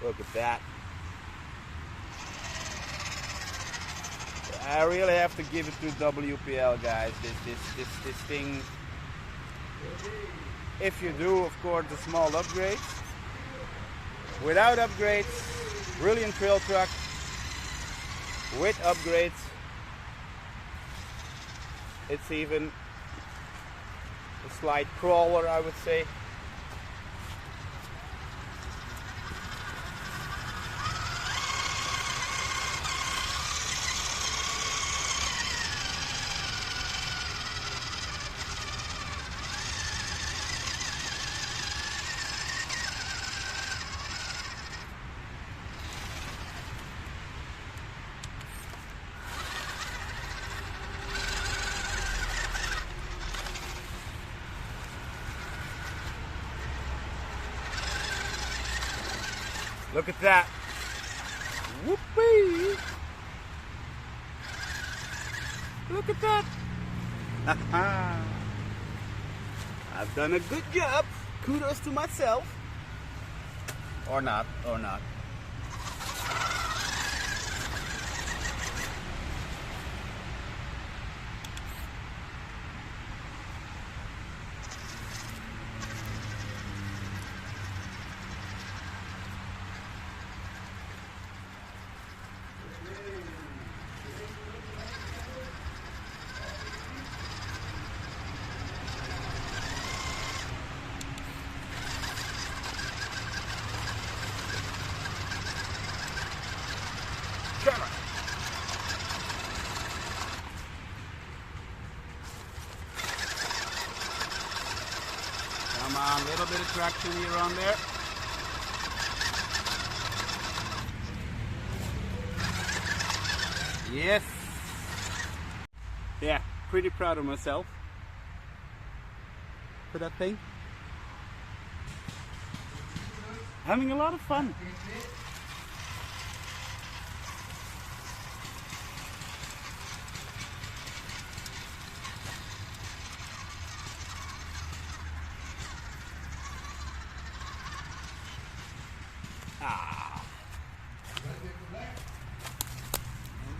Look at that. I really have to give it to WPL, guys. This thing, if you do, of course, the small upgrades. Without upgrades, brilliant trail truck. With upgrades, it's even a slight crawler, I would say. Look at that. Whoopee! Look at that. I've done a good job. Kudos to myself. Or not, or not. Come on, a little bit of traction here on there. Yes. Yeah, pretty proud of myself for that thing. Having a lot of fun.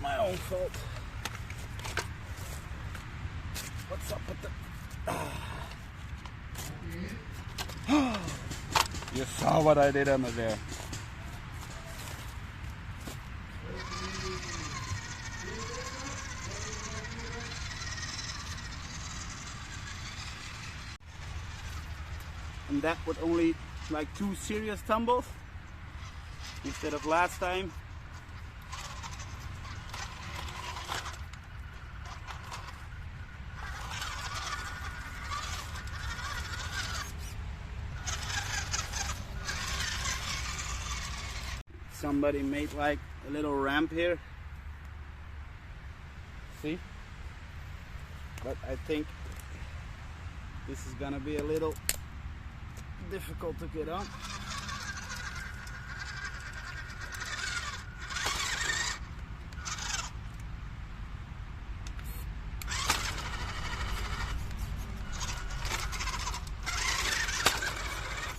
My own fault. What's up with the... You saw what I did under there. And that with only like 2 serious tumbles instead of last time. Somebody made like a little ramp here. See? But I think this is gonna be a little difficult to get on.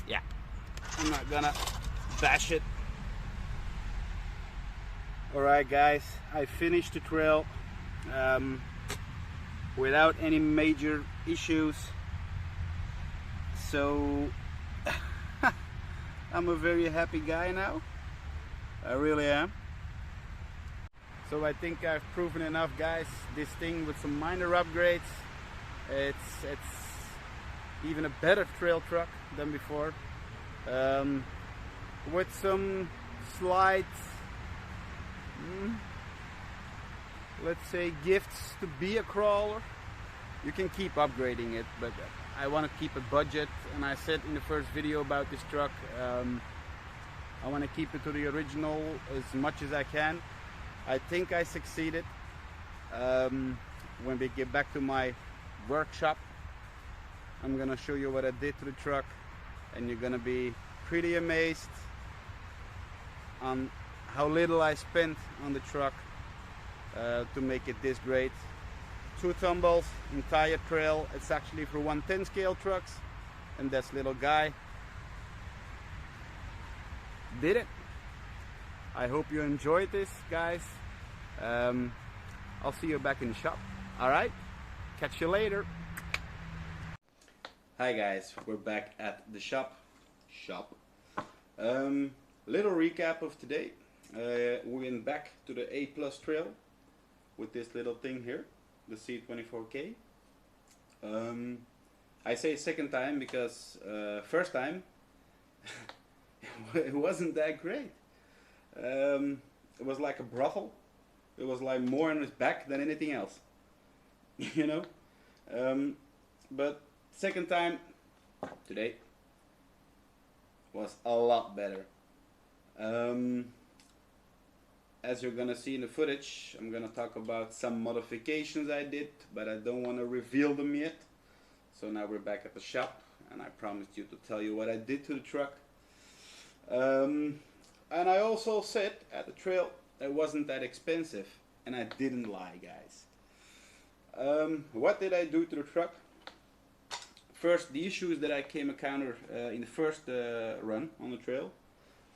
Yeah, I'm not gonna bash it. Alright guys, I finished the trail without any major issues, so I'm a very happy guy now. I really am. So I think I've proven enough, guys. This thing with some minor upgrades, it's even a better trail truck than before, with some slight, let's say, gifts to be a crawler. You can keep upgrading it, but I want to keep a budget, and I said in the first video about this truck, I want to keep it to the original as much as I can. I think I succeeded. When we get back to my workshop, I'm gonna show you what I did to the truck, and you're gonna be pretty amazed on how little I spent on the truck to make it this great. 2 tumbles, entire trail. It's actually for 110 scale trucks, and this little guy did it. I hope you enjoyed this, guys. I'll see you back in the shop. All right, catch you later. Hi guys, we're back at the shop. Little recap of today. We went back to the A+ trail with this little thing here, the C24K. I say second time because first time it wasn't that great. It was like a brothel. It was like more on his back than anything else, you know. But second time today was a lot better. As you're gonna see in the footage, I'm gonna talk about some modifications I did, but I don't want to reveal them yet. So now we're back at the shop, and I promised you to tell you what I did to the truck. And I also said at the trail it wasn't that expensive, and I didn't lie, guys. What did I do to the truck? First, the issues that I came encounter in the first run on the trail.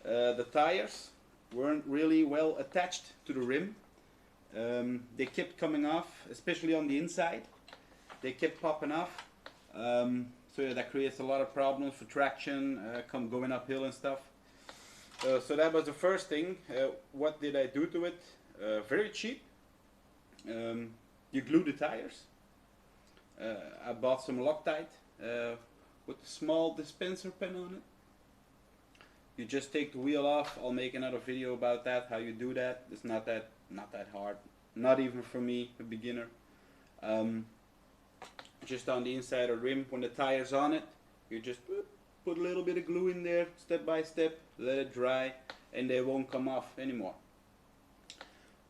The tires weren't really well attached to the rim. They kept coming off, especially on the inside. They kept popping off. So yeah, that creates a lot of problems for traction, going uphill and stuff. So that was the first thing. What did I do to it? Very cheap. You glue the tires. I bought some Loctite with a small dispenser pen on it. You just take the wheel off. I'll make another video about that, how you do that. It's not that hard, not even for me, a beginner. Just on the inside of the rim, when the tire's on it, you just put a little bit of glue in there, step by step, let it dry, and they won't come off anymore.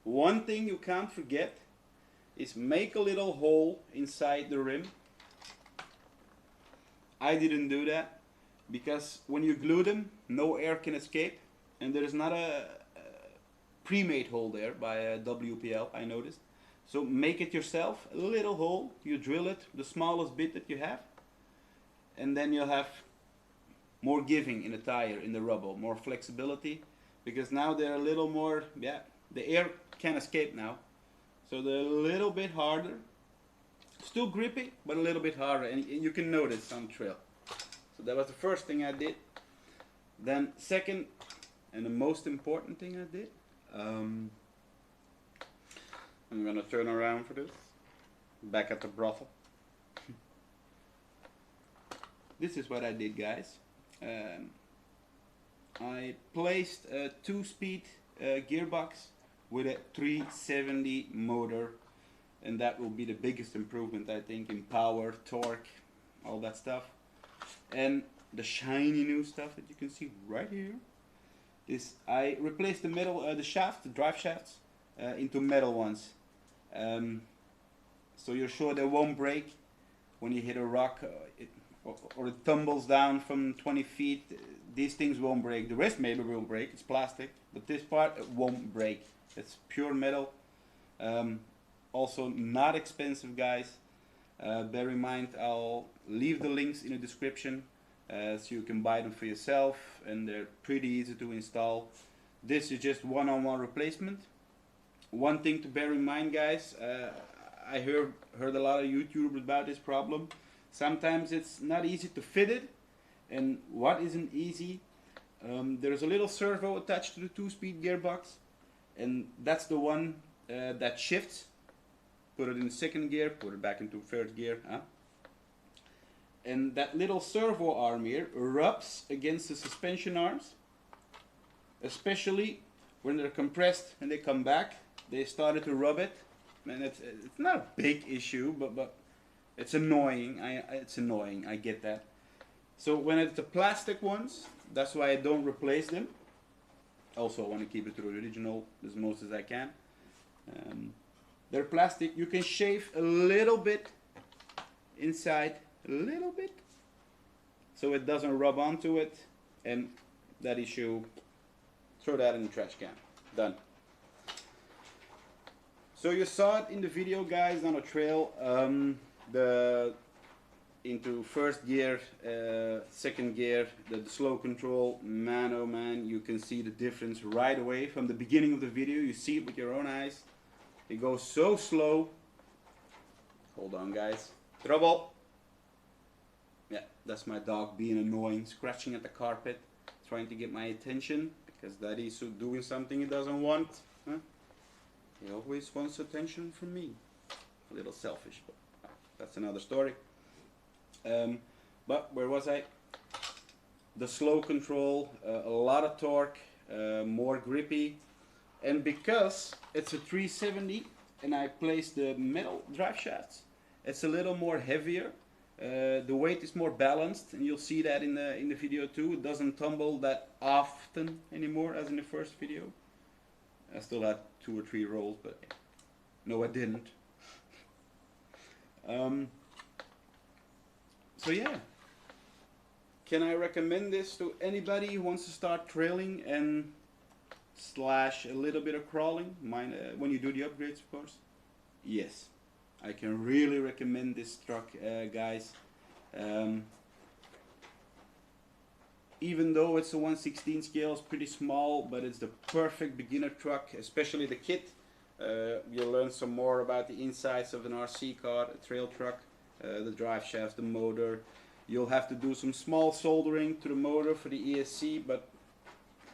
One thing you can't forget is make a little hole inside the rim. I didn't do that because when you glue them, no air can escape, and there is not a pre-made hole there by WPL, I noticed. So make it yourself, a little hole, you drill it, the smallest bit that you have, and then you'll have more giving in the tire, in the rubber, more flexibility, because now they're a little more, yeah, the air can escape now, so they're a little bit harder, still grippy, but a little bit harder, and you can notice on the trail. So that was the first thing I did. Then second, and the most important thing I did, I'm gonna turn around for this, back at the brothel. This is what I did, guys. I placed a 2-speed gearbox with a 370 motor, and that will be the biggest improvement, I think, in power, torque, all that stuff. And the shiny new stuff that you can see right here is I replaced the metal, the shaft, the drive shafts, into metal ones. So you're sure they won't break when you hit a rock or it tumbles down from 20 feet. These things won't break. The rest maybe will break, it's plastic, but this part it won't break. It's pure metal. Also not expensive, guys. Bear in mind, I'll leave the links in the description so you can buy them for yourself, and they're pretty easy to install. This is just one-on-one replacement. One thing to bear in mind, guys, I heard a lot of YouTubers about this problem. Sometimes it's not easy to fit it, and what isn't easy, there's a little servo attached to the 2-speed gearbox, and that's the one that shifts. Put it in second gear, put it back into third gear, and that little servo arm here rubs against the suspension arms, especially when they're compressed and they come back. They started to rub it, and it's not a big issue, but it's annoying. It's annoying. I get that. So when it's the plastic ones, that's why I don't replace them. Also, I want to keep it to the original as most as I can. They're plastic. You can shave a little bit inside, a little bit, so it doesn't rub onto it, and that issue, throw that in the trash can. Done. So you saw it in the video, guys, on a trail. into first gear, second gear, the slow control, man oh man, you can see the difference right away from the beginning of the video. You see it with your own eyes. It goes so slow. Hold on guys. Trouble. Yeah, that's my dog being annoying, scratching at the carpet, trying to get my attention because daddy's doing something he doesn't want. Huh? He always wants attention from me. A little selfish, but that's another story. But where was I? The slow control, a lot of torque, more grippy, and because it's a 370 and I placed the metal drive shafts, it's a little more heavier. The weight is more balanced, and you'll see that in the video too. It doesn't tumble that often anymore as in the first video. I still had 2 or 3 rolls, but no, I didn't. So yeah, can I recommend this to anybody who wants to start trailing and slash a little bit of crawling? When you do the upgrades, of course. Yes, I can really recommend this truck, guys. Even though it's a 1/16 scale, it's pretty small, but it's the perfect beginner truck, especially the kit. You'll learn some more about the insides of an RC car, a trail truck, the drive shafts, the motor. You'll have to do some small soldering to the motor for the ESC, but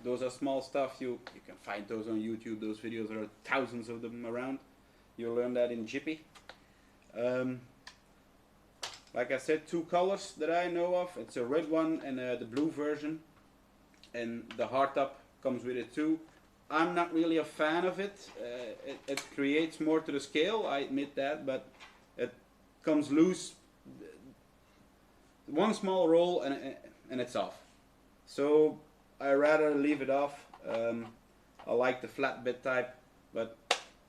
those are small stuff. You can find those on YouTube. Those videos, there are thousands of them around. You'll learn that in Jiffy. Like I said, 2 colors that I know of. It's a red one and the blue version, and the hardtop comes with it too. I'm not really a fan of it. It creates more to the scale, I admit that, but it comes loose. One small roll and it's off. So I rather leave it off. I like the flatbed type, but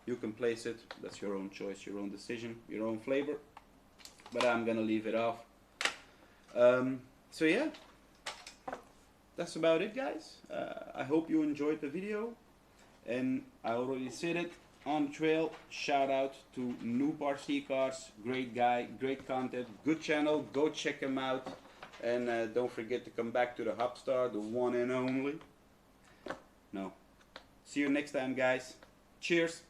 you can place it. That's your own choice, your own decision, your own flavor. But I'm gonna leave it off. So yeah, that's about it, guys. I hope you enjoyed the video. And I already said it on the trail. Shout out to Noob RC Cars. Great guy, great content, good channel. Go check him out. And don't forget to come back to the Hubstar, the one and only. No. See you next time, guys. Cheers.